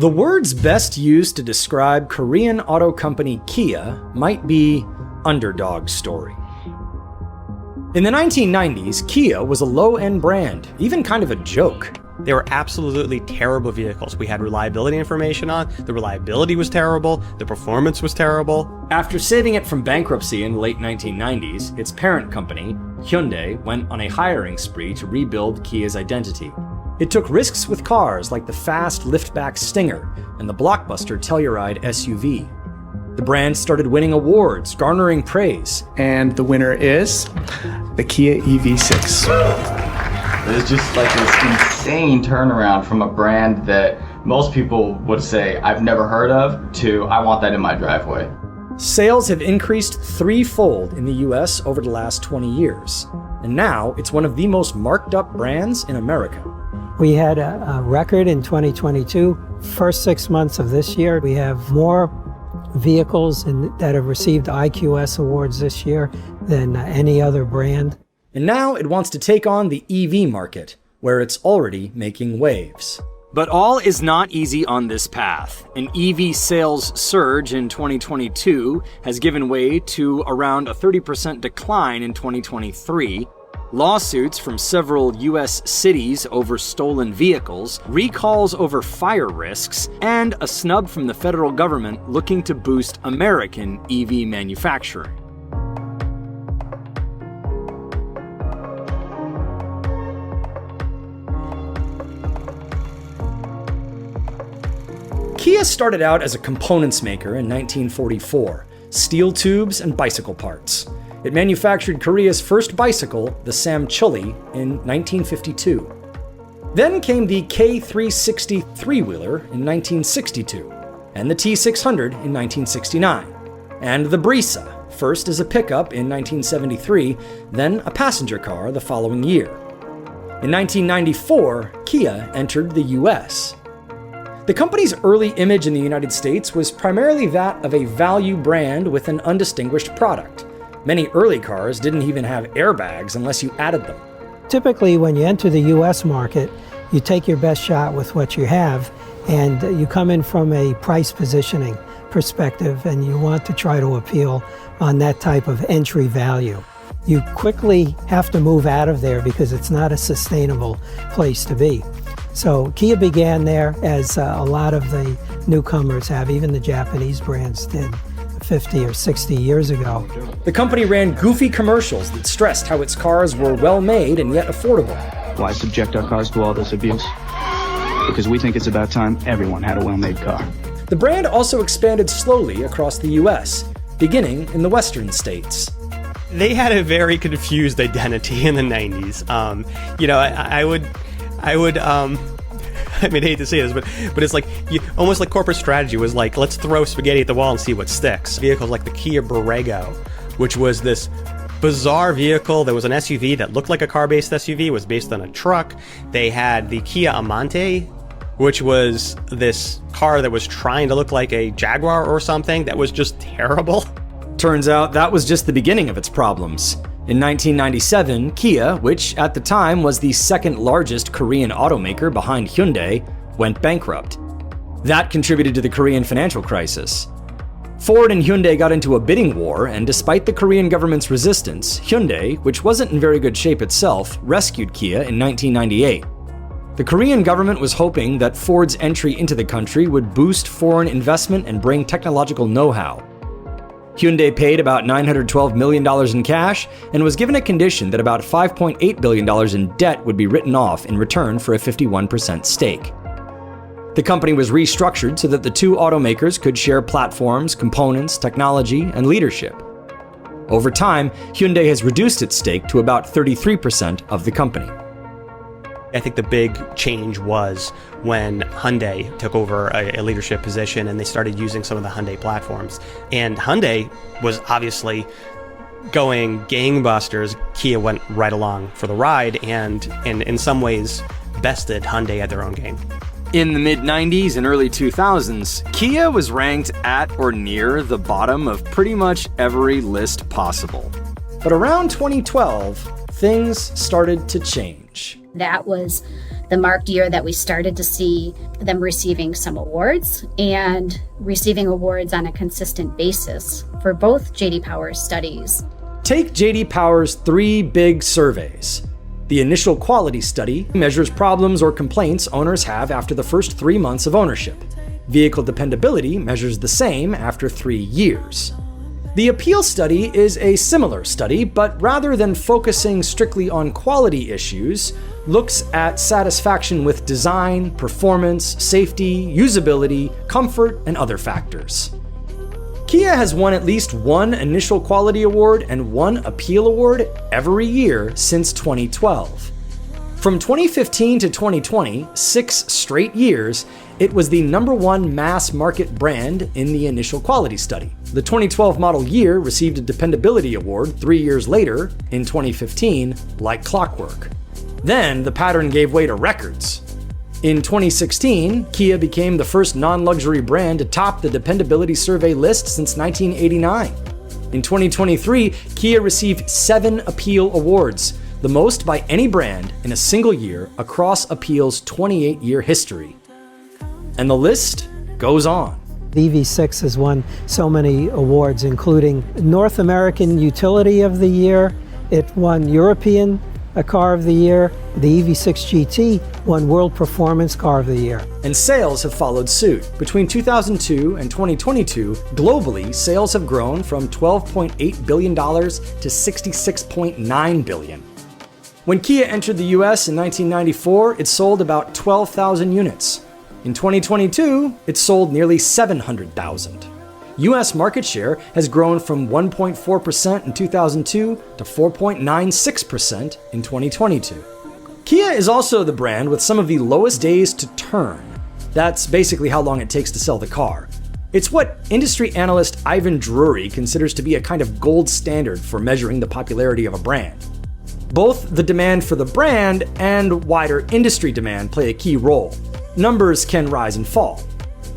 The words best used to describe Korean auto company Kia might be underdog story. In the 1990s, Kia was a low-end brand, even kind of a joke. They were absolutely terrible vehicles. We had reliability information on, the reliability was terrible, the performance was terrible. After saving it from bankruptcy in the late 1990s, its parent company, Hyundai, went on a hiring spree to rebuild Kia's identity. It took risks with cars like the fast liftback Stinger and the blockbuster Telluride SUV. The brand started winning awards, garnering praise. And the winner is the Kia EV6. It's just like this insane turnaround from a brand that most people would say, I've never heard of, to I want that in my driveway. Sales have increased threefold in the US over the last 20 years, and now it's one of the most marked up brands in America. We had a record in 2022. First 6 months of this year, we have more vehicles that have received IQS awards this year than any other brand. And now it wants to take on the EV market, where it's already making waves. But all is not easy on this path. An EV sales surge in 2022 has given way to around a 30% decline in 2023. Lawsuits from several US cities over stolen vehicles, recalls over fire risks, and a snub from the federal government looking to boost American EV manufacturing. Kia started out as a components maker in 1944, steel tubes and bicycle parts. It manufactured Korea's first bicycle, the Samchuli, in 1952. Then came the K360 three-wheeler in 1962, and the T600 in 1969, and the Brisa, first as a pickup in 1973, then a passenger car the following year. In 1994, Kia entered the US. The company's early image in the United States was primarily that of a value brand with an undistinguished product. Many early cars didn't even have airbags unless you added them. Typically, when you enter the US market, you take your best shot with what you have, and you come in from a price positioning perspective, and you want to try to appeal on that type of entry value. You quickly have to move out of there because it's not a sustainable place to be. So Kia began there, as a lot of the newcomers have, even the Japanese brands did 50 or 60 years ago. The company ran goofy commercials that stressed how its cars were well-made and yet affordable. Why subject our cars to all this abuse? Because we think it's about time everyone had a well-made car. The brand also expanded slowly across the US, beginning in the western states. They had a very confused identity in the 90s. I hate to say this, but it's like, almost like corporate strategy was like, let's throw spaghetti at the wall and see what sticks. Vehicles like the Kia Borrego, which was this bizarre vehicle that was an SUV that looked like a car-based SUV, was based on a truck. They had the Kia Amante, which was this car that was trying to look like a Jaguar or something that was just terrible. Turns out that was just the beginning of its problems. In 1997, Kia, which at the time was the second largest Korean automaker behind Hyundai, went bankrupt. That contributed to the Korean financial crisis. Ford and Hyundai got into a bidding war, and despite the Korean government's resistance, Hyundai, which wasn't in very good shape itself, rescued Kia in 1998. The Korean government was hoping that Ford's entry into the country would boost foreign investment and bring technological know-how. Hyundai paid about $912 million in cash and was given a condition that about $5.8 billion in debt would be written off in return for a 51% stake. The company was restructured so that the two automakers could share platforms, components, technology, and leadership. Over time, Hyundai has reduced its stake to about 33% of the company. I think the big change was when Hyundai took over a leadership position and they started using some of the Hyundai platforms. And Hyundai was obviously going gangbusters. Kia went right along for the ride and in some ways bested Hyundai at their own game. In the mid-90s and early 2000s, Kia was ranked at or near the bottom of pretty much every list possible. But around 2012, things started to change. That was the marked year that we started to see them receiving some awards and receiving awards on a consistent basis for both J.D. Power's studies. Take J.D. Power's 3 big surveys. The initial quality study measures problems or complaints owners have after the first 3 months of ownership. Vehicle dependability measures the same after 3 years. The appeal study is a similar study, but rather than focusing strictly on quality issues, looks at satisfaction with design, performance, safety, usability, comfort, and other factors. Kia has won at least 1 initial quality award and 1 appeal award every year since 2012. From 2015 to 2020, 6 straight years, it was the #1 mass market brand in the initial quality study. The 2012 model year received a dependability award 3 years later, in 2015, like clockwork. Then the pattern gave way to records. In 2016, Kia became the first non-luxury brand to top the dependability survey list since 1989. In 2023, Kia received 7 appeal awards, the most by any brand in a single year across Appeal's 28-year history. And the list goes on. The EV6 has won so many awards, including North American Utility of the Year. It won European Car of the Year. The EV6 GT won World Performance Car of the Year. And sales have followed suit. Between 2002 and 2022, globally, sales have grown from $12.8 billion to $66.9 billion. When Kia entered the US in 1994, it sold about 12,000 units. In 2022, it sold nearly 700,000. US market share has grown from 1.4% in 2002 to 4.96% in 2022. Kia is also the brand with some of the lowest days to turn. That's basically how long it takes to sell the car. It's what industry analyst Ivan Drury considers to be a kind of gold standard for measuring the popularity of a brand. Both the demand for the brand and wider industry demand play a key role. Numbers can rise and fall.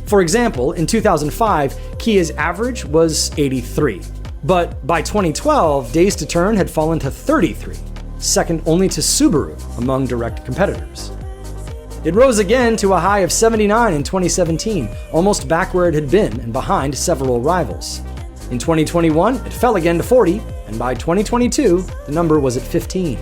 For example, in 2005, Kia's average was 83. But by 2012, days to turn had fallen to 33, second only to Subaru among direct competitors. It rose again to a high of 79 in 2017, almost back where it had been and behind several rivals. In 2021, it fell again to 40, and by 2022, the number was at 15.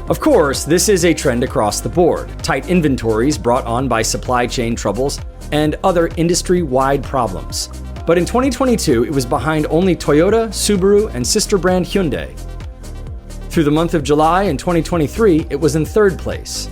Of course, this is a trend across the board. Tight inventories brought on by supply chain troubles and other industry-wide problems. But in 2022, it was behind only Toyota, Subaru, and sister brand Hyundai. Through the month of July in 2023, it was in 3rd place.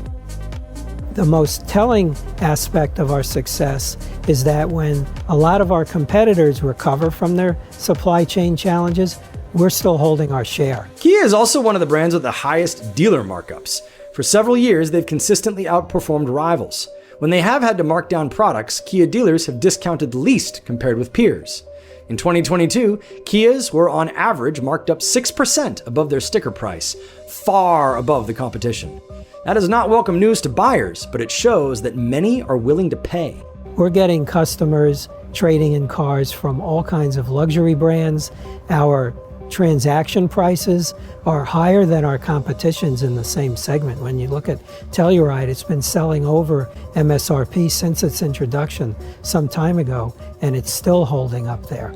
The most telling aspect of our success is that when a lot of our competitors recover from their supply chain challenges, we're still holding our share. Kia is also one of the brands with the highest dealer markups. For several years, they've consistently outperformed rivals. When they have had to mark down products, Kia dealers have discounted the least compared with peers. In 2022, Kias were on average marked up 6% above their sticker price, far above the competition. That is not welcome news to buyers, but it shows that many are willing to pay. We're getting customers trading in cars from all kinds of luxury brands. Our transaction prices are higher than our competitions in the same segment. When you look at Telluride, it's been selling over MSRP since its introduction some time ago, and it's still holding up there.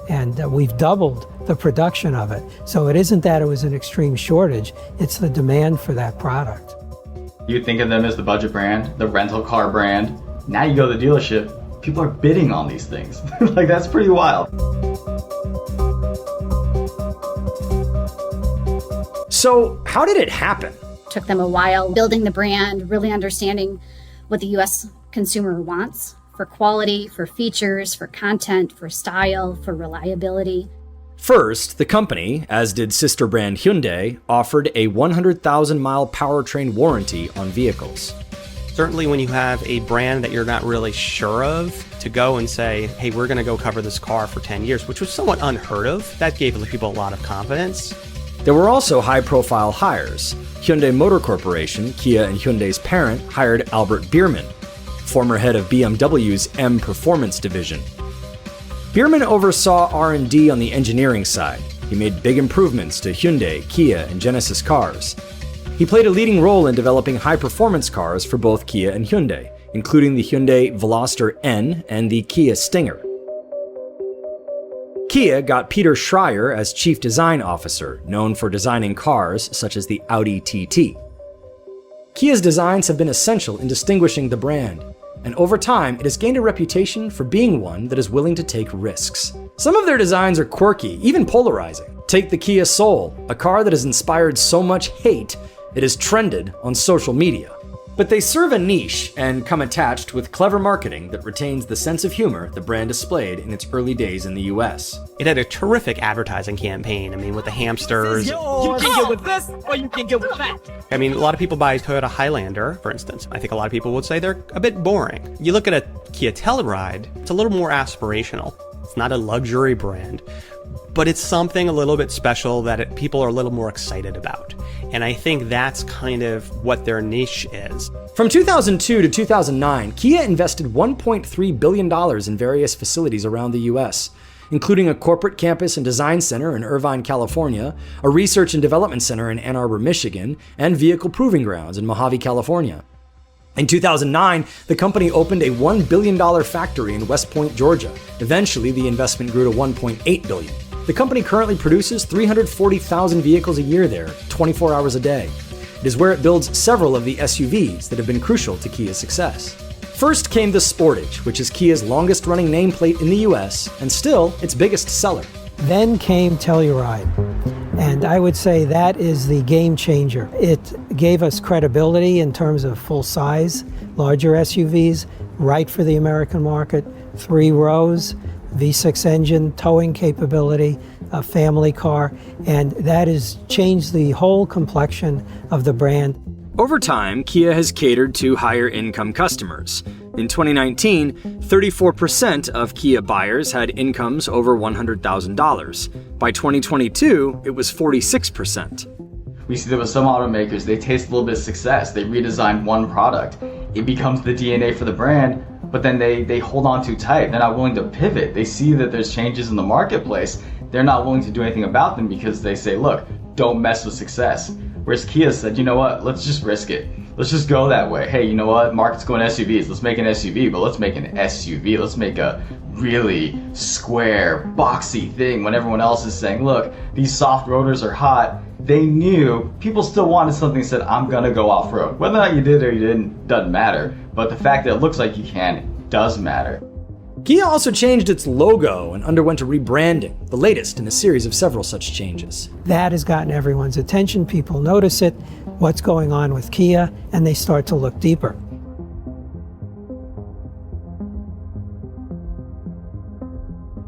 And we've doubled the production of it. So it isn't that it was an extreme shortage, it's the demand for that product. You think of them as the budget brand, the rental car brand. Now you go to the dealership, people are bidding on these things. Like, that's pretty wild. So, how did it happen? Took them a while building the brand, really understanding what the US consumer wants for quality, for features, for content, for style, for reliability. First, the company, as did sister brand Hyundai, offered a 100,000-mile powertrain warranty on vehicles. Certainly when you have a brand that you're not really sure of, to go and say, hey, we're going to go cover this car for 10 years, which was somewhat unheard of, that gave people a lot of confidence. There were also high-profile hires. Hyundai Motor Corporation, Kia and Hyundai's parent, hired Albert Biermann, former head of BMW's M Performance division. Biermann oversaw R&D on the engineering side. He made big improvements to Hyundai, Kia, and Genesis cars. He played a leading role in developing high-performance cars for both Kia and Hyundai, including the Hyundai Veloster N and the Kia Stinger. Kia got Peter Schreier as Chief Design Officer, known for designing cars such as the Audi TT. Kia's designs have been essential in distinguishing the brand, and over time it has gained a reputation for being one that is willing to take risks. Some of their designs are quirky, even polarizing. Take the Kia Soul, a car that has inspired so much hate it has trended on social media. But they serve a niche and come attached with clever marketing that retains the sense of humor the brand displayed in its early days in the US. It had a terrific advertising campaign. I mean, with the hamsters. You can get with this, or you can get with that. I mean, a lot of people buy a Toyota Highlander, for instance. I think a lot of people would say they're a bit boring. You look at a Kia Telluride, it's a little more aspirational. It's not a luxury brand, but it's something a little bit special that people are a little more excited about. And I think that's kind of what their niche is. From 2002 to 2009, Kia invested $1.3 billion in various facilities around the US, including a corporate campus and design center in Irvine, California, a research and development center in Ann Arbor, Michigan, and vehicle proving grounds in Mojave, California. In 2009, the company opened a $1 billion factory in West Point, Georgia. Eventually, the investment grew to $1.8 billion. The company currently produces 340,000 vehicles a year there, 24 hours a day. It is where it builds several of the SUVs that have been crucial to Kia's success. First came the Sportage, which is Kia's longest-running nameplate in the US, and still its biggest seller. Then came Telluride, and I would say that is the game changer. It gave us credibility in terms of full size, larger SUVs, right for the American market, 3 rows, V6 engine, towing capability, a family car, and that has changed the whole complexion of the brand. Over time, Kia has catered to higher-income customers. In 2019, 34% of Kia buyers had incomes over $100,000. By 2022, it was 46%. We see that with some automakers, they taste a little bit of success. They redesign one product. It becomes the DNA for the brand, but then they hold on too tight. They're not willing to pivot. They see that there's changes in the marketplace. They're not willing to do anything about them because they say, look, don't mess with success. Whereas Kia said, you know what, let's just risk it. Let's just go that way. Hey, you know what, market's going SUVs. Let's make an SUV, but let's make an SUV. Let's make a really square, boxy thing when everyone else is saying, look, these soft rotors are hot. They knew people still wanted something that said, I'm gonna go off-road. Whether or not you did or you didn't, doesn't matter. But the fact that it looks like you can does matter. Kia also changed its logo and underwent a rebranding, the latest in a series of several such changes. That has gotten everyone's attention. People notice it, what's going on with Kia, and they start to look deeper.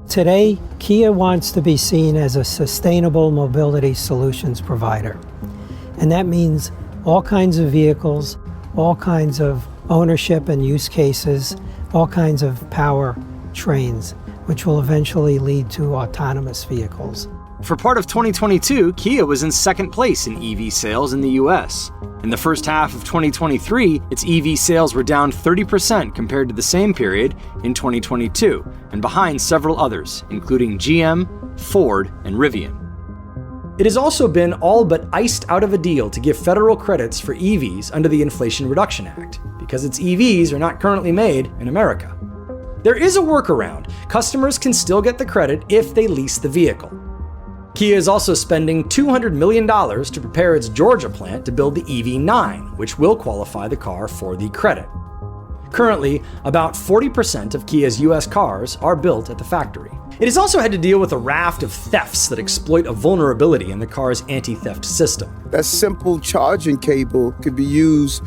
Today, Kia wants to be seen as a sustainable mobility solutions provider. And that means all kinds of vehicles, all kinds of ownership and use cases, all kinds of power trains, which will eventually lead to autonomous vehicles. For part of 2022, Kia was in second place in EV sales in the US. In the first half of 2023, its EV sales were down 30% compared to the same period in 2022, and behind several others, including GM, Ford, and Rivian. It has also been all but iced out of a deal to give federal credits for EVs under the Inflation Reduction Act, because its EVs are not currently made in America. There is a workaround. Customers can still get the credit if they lease the vehicle. Kia is also spending $200 million to prepare its Georgia plant to build the EV9, which will qualify the car for the credit. Currently, about 40% of Kia's US cars are built at the factory. It has also had to deal with a raft of thefts that exploit a vulnerability in the car's anti-theft system. That simple charging cable could be used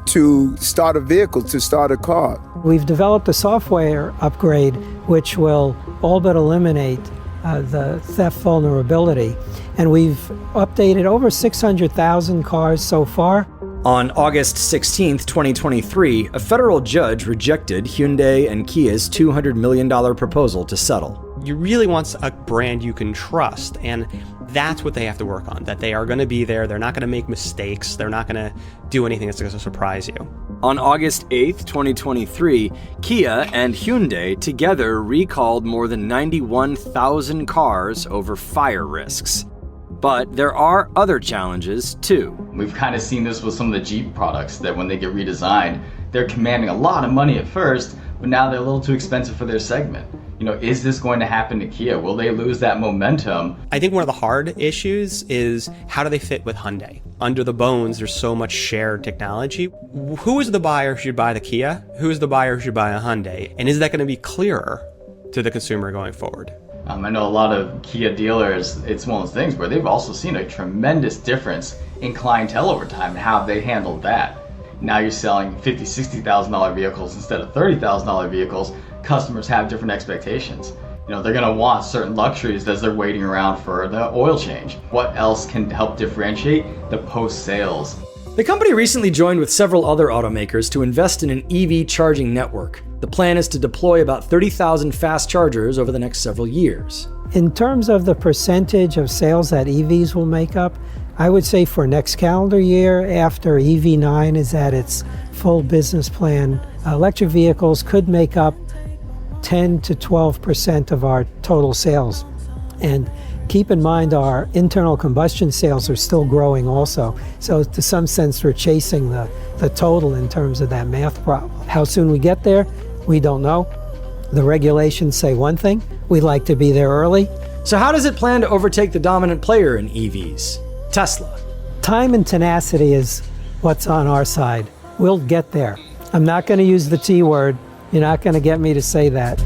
to start a vehicle, to start a car. We've developed a software upgrade which will all but eliminate the theft vulnerability, and we've updated over 600,000 cars so far. On August 16, 2023, a federal judge rejected Hyundai and Kia's $200 million proposal to settle. You really want a brand you can trust, and That's what they have to work on, that they are going to be there. They're not going to make mistakes. They're not going to do anything that's going to surprise you. On August 8th, 2023, Kia and Hyundai together recalled more than 91,000 cars over fire risks. But there are other challenges, too. We've kind of seen this with some of the Jeep products, that when they get redesigned, they're commanding a lot of money at first, but now they're a little too expensive for their segment. Is this going to happen to Kia? Will they lose that momentum? I think one of the hard issues is how do they fit with Hyundai? Under the bones, there's so much shared technology. Who is the buyer who should buy the Kia? Who is the buyer who should buy a Hyundai? And is that going to be clearer to the consumer going forward? I know a lot of Kia dealers, it's one of those things where they've also seen a tremendous difference in clientele over time and how they handled that. Now you're selling $50,000, $60,000 vehicles instead of $30,000 vehicles. Customers have different expectations. They're going to want certain luxuries as they're waiting around for the oil change. What else can help differentiate the post-sales? The company recently joined with several other automakers to invest in an EV charging network. The plan is to deploy about 30,000 fast chargers over the next several years. In terms of the percentage of sales that EVs will make up, I would say for next calendar year, after EV9 is at its full business plan, electric vehicles could make up 10 to 12% of our total sales. And keep in mind, our internal combustion sales are still growing also. So to some sense, we're chasing the total in terms of that math problem. How soon we get there, we don't know. The regulations say one thing, we'd like to be there early. So how does it plan to overtake the dominant player in EVs, Tesla? Time and tenacity is what's on our side. We'll get there. I'm not going to use the T word. You're not going to get me to say that.